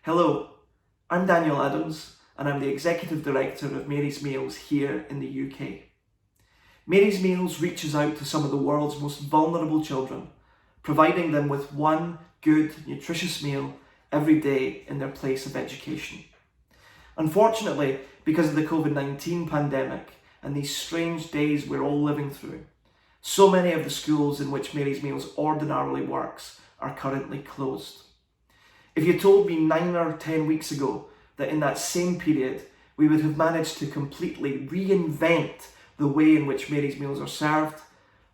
Hello, I'm Daniel Adams and I'm the Executive Director of Mary's Meals here in the UK. Mary's Meals reaches out to some of the world's most vulnerable children, providing them with one good, nutritious meal every day in their place of education. Unfortunately, because of the COVID-19 pandemic and these strange days we're all living through, so many of the schools in which Mary's Meals ordinarily works are currently closed. If you told me 9 or 10 weeks ago that in that same period we would have managed to completely reinvent the way in which Mary's Meals are served,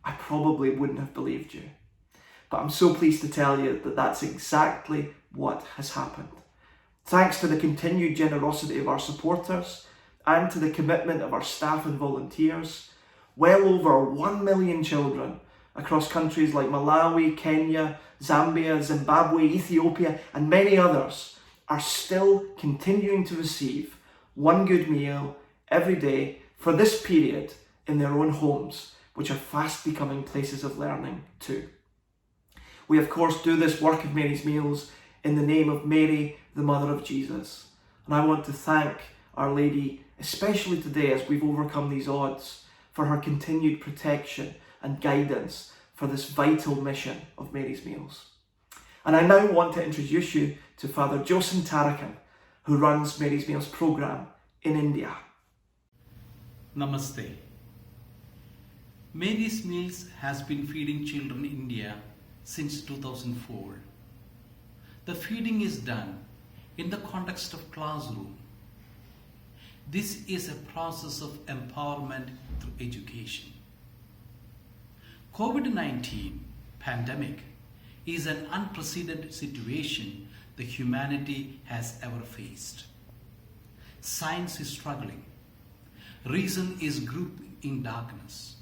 I probably wouldn't have believed you. But I'm so pleased to tell you that that's exactly what has happened. Thanks to the continued generosity of our supporters and to the commitment of our staff and volunteers, well over 1 million children across countries like Malawi, Kenya, Zambia, Zimbabwe, Ethiopia, and many others are still continuing to receive one good meal every day for this period in their own homes, which are fast becoming places of learning too. We of course do this work of Mary's Meals in the name of Mary, the Mother of Jesus. And I want to thank Our Lady, especially today as we've overcome these odds, for her continued protection and guidance for this vital mission of Mary's Meals. And I now want to introduce you to Father Joseph Tarakan, who runs Mary's Meals program in India. Namaste. Mary's Meals has been feeding children in India since 2004. The feeding is done in the context of classroom. This is a process of empowerment through education. COVID-19 pandemic is an unprecedented situation the humanity has ever faced. Science is struggling. Reason is grouped in darkness.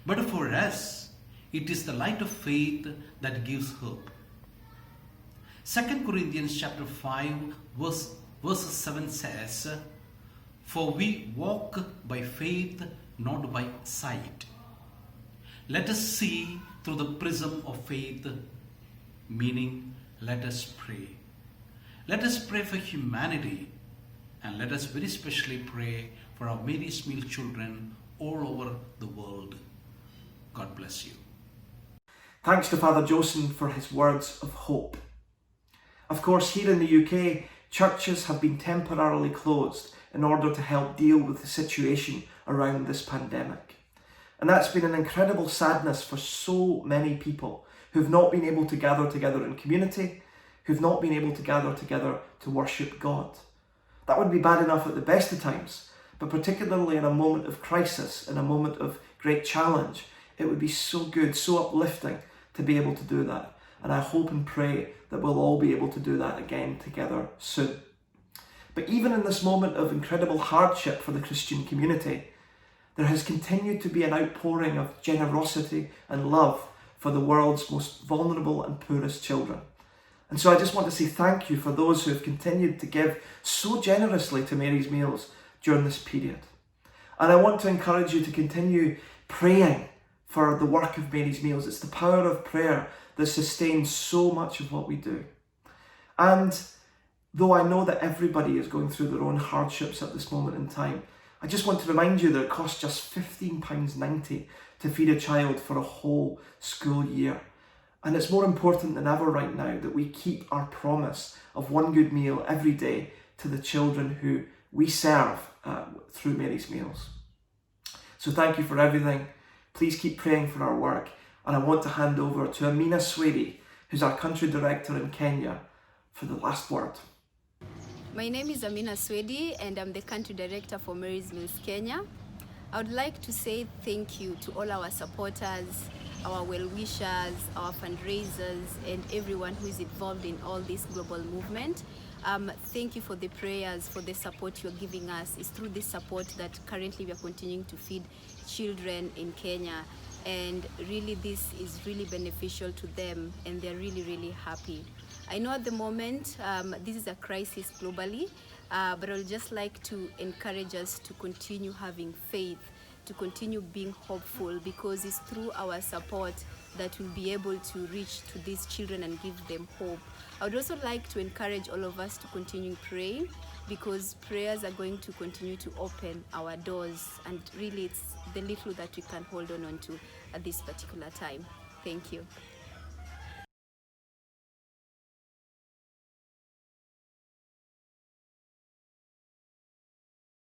But for us, it is the light of faith that gives hope. 2 Corinthians chapter 5 verse 7 says, "For we walk by faith, not by sight. Let us see through the prism of faith," meaning let us pray. Let us pray for humanity, and let us very specially pray for our Mary's Meal children all over the world. God bless you. Thanks to Father Joseph for his words of hope. Of course, here in the UK, churches have been temporarily closed in order to help deal with the situation around this pandemic. And that's been an incredible sadness for so many people who've not been able to gather together in community, who've not been able to gather together to worship God. That would be bad enough at the best of times, but particularly in a moment of crisis, in a moment of great challenge, it would be so good, so uplifting to be able to do that. And I hope and pray that we'll all be able to do that again together soon. But even in this moment of incredible hardship for the Christian community, there has continued to be an outpouring of generosity and love for the world's most vulnerable and poorest children. And so I just want to say thank you for those who have continued to give so generously to Mary's Meals during this period. And I want to encourage you to continue praying for the work of Mary's Meals. It's the power of prayer that sustains so much of what we do. And though I know that everybody is going through their own hardships at this moment in time, I just want to remind you that it costs just £15.90 to feed a child for a whole school year. And it's more important than ever right now that we keep our promise of one good meal every day to the children who we serve through Mary's Meals. So thank you for everything. Please keep praying for our work. And I want to hand over to Amina Swedi, who's our country director in Kenya, for the last word. My name is Amina Swedi and I'm the country director for Mary's Meals Kenya. I would like to say thank you to all our supporters, our well-wishers, our fundraisers, and everyone who is involved in all this global movement. Thank you for the prayers, for the support you're giving us. It's through this support that currently we are continuing to feed children in Kenya. And really this is really beneficial to them and they're really, really happy. I know at the moment this is a crisis globally, but I would just like to encourage us to continue having faith, to continue being hopeful, because it's through our support that we'll be able to reach to these children and give them hope. I would also like to encourage all of us to continue praying, because prayers are going to continue to open our doors, and really it's the little that we can hold on to at this particular time. Thank you.